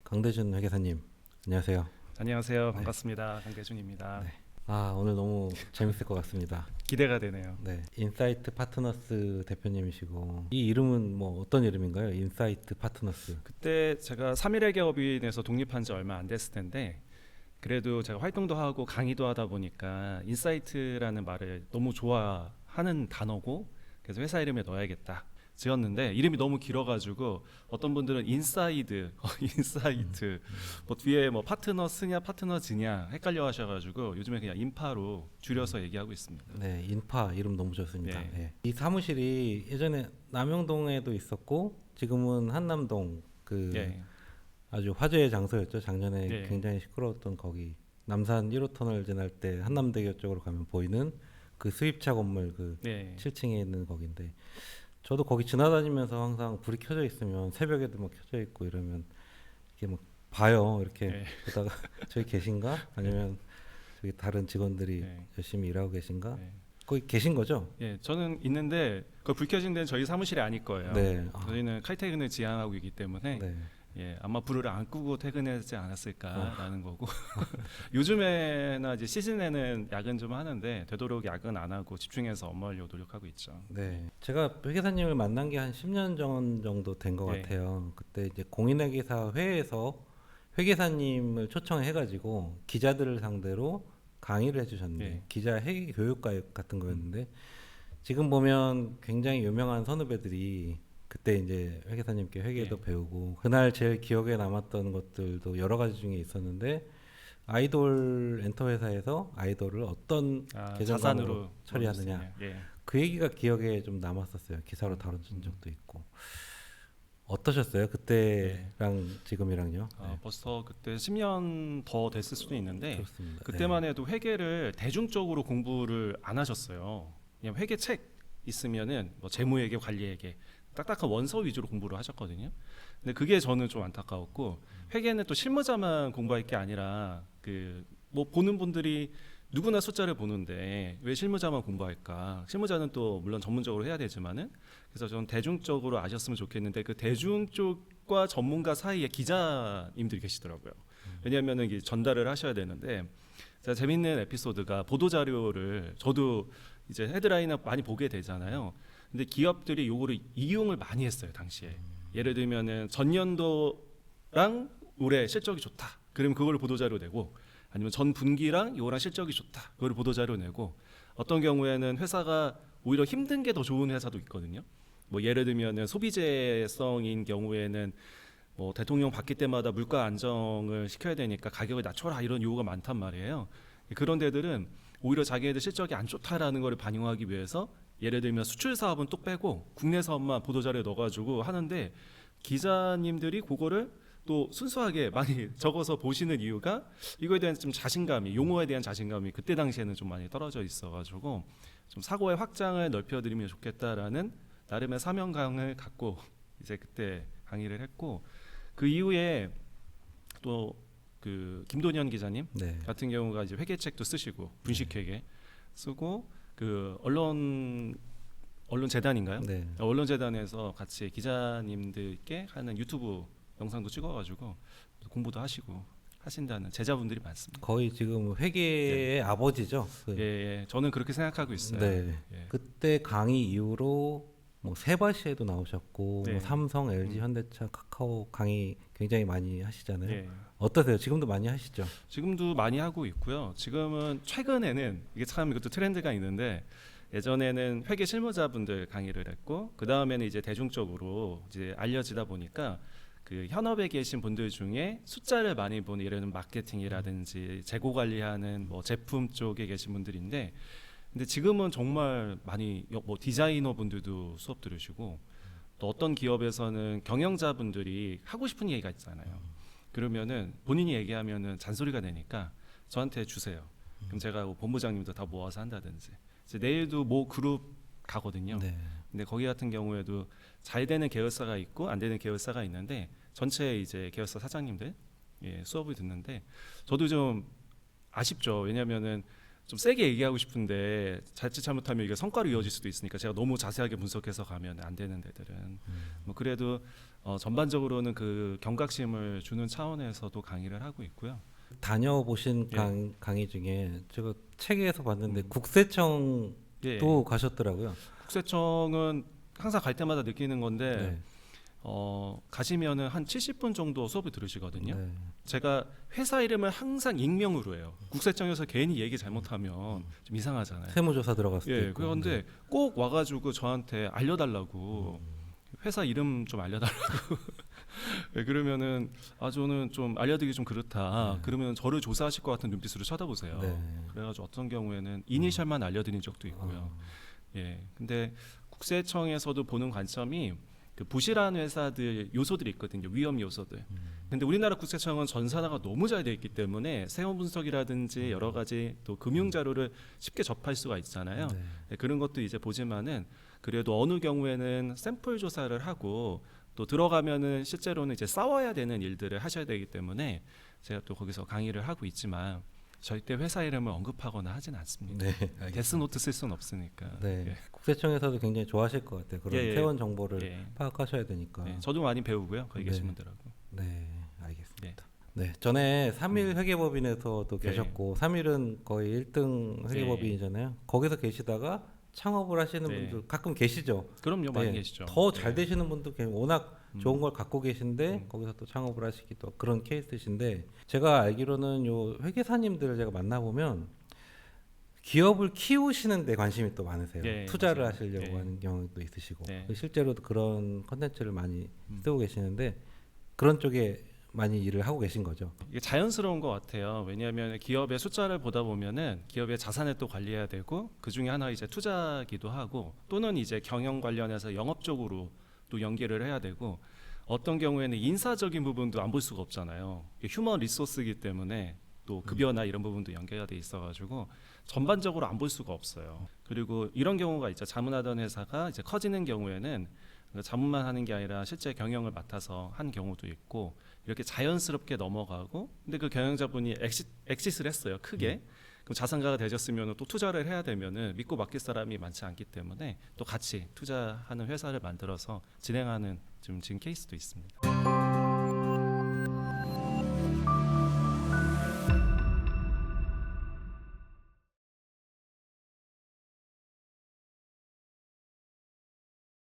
강대준 회계사님, 안녕하세요. 안녕하세요. 네. 반갑습니다. 강대준입니다. 네. 오늘 너무 재밌을 것 같습니다. 기대가 되네요. 네, 인사이트 파트너스 대표님이시고 이 이름은 뭐 어떤 이름인가요? 인사이트 파트너스. 그때 제가 3일의 기업인에서 독립한 지 얼마 안 됐을 텐데 그래도 제가 활동도 하고 강의도 하다 보니까 인사이트라는 말을 너무 좋아하는 단어고 그래서 회사 이름에 넣어야겠다 지었는데 이름이 너무 길어가지고 어떤 분들은 인사이드, 인사이트 뭐 뒤에 뭐 파트너스냐 파트너즈냐 헷갈려 하셔가지고 요즘에 그냥 인파로 줄여서 얘기하고 있습니다. 네, 인파 이름 너무 좋습니다. 네. 네. 이 사무실이 예전에 남영동에도 있었고 지금은 한남동 그 예. 아주 화제의 장소였죠. 작년에 네. 굉장히 시끄러웠던 거기 남산 1호 터널 지날 때 한남대교 쪽으로 가면 보이는 그 수입차 건물 그 네. 7층에 있는 거긴데 저도 거기 지나다니면서 항상 불이 켜져 있으면 새벽에도 막 켜져 있고 이러면 이렇게 막 봐요. 이렇게 네. 보다가 저기 계신가? 아니면 저기 다른 직원들이 네. 열심히 일하고 계신가? 네. 거기 계신 거죠? 예, 저는 있는데 그 불 켜진 데는 저희 사무실이 아닐 거예요. 네. 저희는 칼퇴근을 지향하고 있기 때문에 네. 예, 아마 불을 안 끄고 퇴근하지 않았을까라는 거고 요즘에나 이제 시즌에는 야근 좀 하는데 되도록 야근 안 하고 집중해서 업무하려고 노력하고 있죠. 네. 제가 회계사님을 만난 게 한 10년 전 정도 된 것 네. 같아요. 그때 이제 공인회계사 회에서 회계사님을 초청해가지고 기자들을 상대로 강의를 해주셨는데 네. 기자 회계 교육과역 같은 거였는데 지금 보면 굉장히 유명한 선후배들이 그때 이제 회계사님께 회계도 네. 배우고 그날 제일 기억에 남았던 것들도 여러 가지 중에 있었는데 아이돌 엔터 회사에서 아이돌을 어떤 계정 자산으로 과목으로 처리하느냐 넣어주시네요. 예. 그 얘기가 기억에 좀 남았었어요. 기사로 다뤄진 적도 있고. 어떠셨어요? 그때랑 지금이랑요? 네, 벌써 그때 10년 더 됐을 수도 있는데 그렇습니다. 그때만 해도 회계를 대중적으로 공부를 안 하셨어요. 그냥 회계 책 있으면은 뭐 재무회계, 관리회계 딱딱한 원서 위주로 공부를 하셨거든요. 근데 그게 저는 좀 안타까웠고 회계는 또 실무자만 공부할 게 아니라 그 뭐 보는 분들이 누구나 숫자를 보는데 왜 실무자만 공부할까? 실무자는 또 물론 전문적으로 해야 되지만은 그래서 저는 대중적으로 아셨으면 좋겠는데 그 대중 쪽과 전문가 사이에 기자님들이 계시더라고요. 왜냐하면은 이게 전달을 하셔야 되는데 제가 재밌는 에피소드가 보도 자료를 저도 이제 헤드라인을 많이 보게 되잖아요. 근데 기업들이 요거를 이용을 많이 했어요 당시에. 예를 들면은 전년도랑 올해 실적이 좋다. 그러면 그걸 보도 자료 내고 아니면 전 분기랑 요거랑 실적이 좋다. 그걸 보도 자료 내고 어떤 경우에는 회사가 오히려 힘든 게 더 좋은 회사도 있거든요. 뭐 예를 들면은 소비재성인 경우에는 뭐 대통령 바뀔 때마다 물가 안정을 시켜야 되니까 가격을 낮춰라 이런 요구가 많단 말이에요. 그런 데들은 오히려 자기네들 실적이 안 좋다라는 걸 반영하기 위해서 예를 들면 수출 사업은 또 빼고 국내 사업만 보도자료에 넣어가지고 하는데 기자님들이 그거를 또 순수하게 많이 적어서 보시는 이유가 이거에 대한 좀 자신감이 용어에 대한 자신감이 그때 당시에는 좀 많이 떨어져 있어가지고 좀 사고의 확장을 넓혀드리면 좋겠다라는 나름의 사명감을 갖고 이제 그때 강의를 했고 그 이후에 또 그 김돈현 기자님 네. 같은 경우가 이제 회계책도 쓰시고 분식회계 쓰고 그 언론재단인가요? 네. 언론재단에서 같이 기자님들께 하는 유튜브 영상도 찍어가지고 공부도 하시고 하신다는 제자분들이 많습니다. 거의 지금 회계의 아버지죠. 예, 예, 저는 그렇게 생각하고 있어요. 네. 예. 그때 강의 이후로 뭐 세바시에도 나오셨고 네. 뭐 삼성, LG, 현대차, 카카오 강의 굉장히 많이 하시잖아요. 예. 어떠세요? 지금도 많이 하시죠? 지금도 많이 하고 있고요. 지금은 최근에는 이게 참 이것도 트렌드가 있는데 예전에는 회계 실무자분들 강의를 했고 그 다음에는 이제 대중적으로 이제 알려지다 보니까 그 현업에 계신 분들 중에 숫자를 많이 보는 예를 들면 마케팅이라든지 재고 관리하는 뭐 제품 쪽에 계신 분들인데 근데 지금은 정말 많이 뭐 디자이너 분들도 수업 들으시고 또 어떤 기업에서는 경영자분들이 하고 싶은 얘기가 있잖아요. 그러면은 본인이 얘기하면은 잔소리가 되니까 저한테 주세요. 그럼 제가 뭐 본부장님도 다 모아서 한다든지. 이제 내일도 모 그룹 가거든요. 네. 근데 거기 같은 경우에도 잘 되는 계열사가 있고 안 되는 계열사가 있는데 전체 이제 계열사 사장님들 수업을 듣는데 저도 좀 아쉽죠. 왜냐면은 좀 세게 얘기하고 싶은데 자칫 잘못하면 이게 성과로 이어질 수도 있으니까 제가 너무 자세하게 분석해서 가면 안 되는 데들은 뭐 그래도 전반적으로는 그 경각심을 주는 차원에서도 강의를 하고 있고요. 다녀보신 예. 강의 중에 제가 책에서 봤는데 국세청도 예. 가셨더라고요. 국세청은 항상 갈 때마다 느끼는 건데 네. 가시면은 한 70분 정도 수업을 들으시거든요. 네. 제가 회사 이름을 항상 익명으로 해요. 국세청에서 괜히 얘기 잘못하면 좀 이상하잖아요. 세무조사 들어갔을 때. 예, 그런데 꼭 와가지고 저한테 알려달라고 회사 이름 좀 알려달라고. 네, 그러면은 저는 좀 알려드리기 좀 그렇다. 네. 그러면 저를 조사하실 것 같은 눈빛으로 쳐다보세요. 네. 그래가지고 어떤 경우에는 이니셜만 알려드린 적도 있고요. 예, 근데 국세청에서도 보는 관점이 그 부실한 회사들 요소들이 있거든요. 위험 요소들. 근데 우리나라 국세청은 전산화가 너무 잘 돼 있기 때문에 세무 분석이라든지 여러 가지 또 금융 자료를 쉽게 접할 수가 있잖아요. 네. 네, 그런 것도 이제 보지만은 그래도 어느 경우에는 샘플 조사를 하고 또 들어가면은 실제로는 이제 싸워야 되는 일들을 하셔야 되기 때문에 제가 또 거기서 강의를 하고 있지만 절대 회사 이름을 언급하거나 하진 않습니다. 네. 알겠습니다. 데스노트 쓸 수는 없으니까. 네. 예. 국세청에서도 굉장히 좋아하실 것 같아요. 그런 예, 예. 회원 정보를 예. 파악하셔야 되니까. 네, 저도 많이 배우고요. 거기 네. 계신 분들하고. 네, 알겠습니다. 네, 전에 3일 회계법인에서도 네. 계셨고 3일은 거의 1등 회계법인이잖아요. 거기서 계시다가 창업을 하시는 네. 분들 가끔 계시죠. 그럼요, 많이 네, 계시죠. 더 잘 네. 되시는 분도 워낙 좋은 걸 갖고 계신데 거기서 또 창업을 하시기도 그런 케이스이신데 제가 알기로는 요 회계사님들을 제가 만나보면 기업을 키우시는 데 관심이 또 많으세요. 네, 투자를 맞아요. 하시려고 네. 하는 경우도 있으시고 네. 실제로도 그런 컨텐츠를 많이 쓰고 계시는데 그런 쪽에 많이 일을 하고 계신 거죠. 이게 자연스러운 것 같아요. 왜냐하면 기업의 숫자를 보다 보면은 기업의 자산을 또 관리해야 되고 그 중에 하나 이제 투자기도 하고 또는 이제 경영 관련해서 영업적으로 또 연계를 해야 되고 어떤 경우에는 인사적인 부분도 안 볼 수가 없잖아요. 이게 휴먼 리소스이기 때문에 또 급여나 이런 부분도 연계가 돼 있어가지고 전반적으로 안 볼 수가 없어요. 그리고 이런 경우가 있죠. 자문하던 회사가 이제 커지는 경우에는 자문만 하는 게 아니라 실제 경영을 맡아서 한 경우도 있고 이렇게 자연스럽게 넘어가고 근데 그 경영자분이 엑싯을 했어요. 크게. 그럼 자산가가 되셨으면 또 투자를 해야 되면은 믿고 맡길 사람이 많지 않기 때문에 또 같이 투자하는 회사를 만들어서 진행하는 지금 케이스도 있습니다.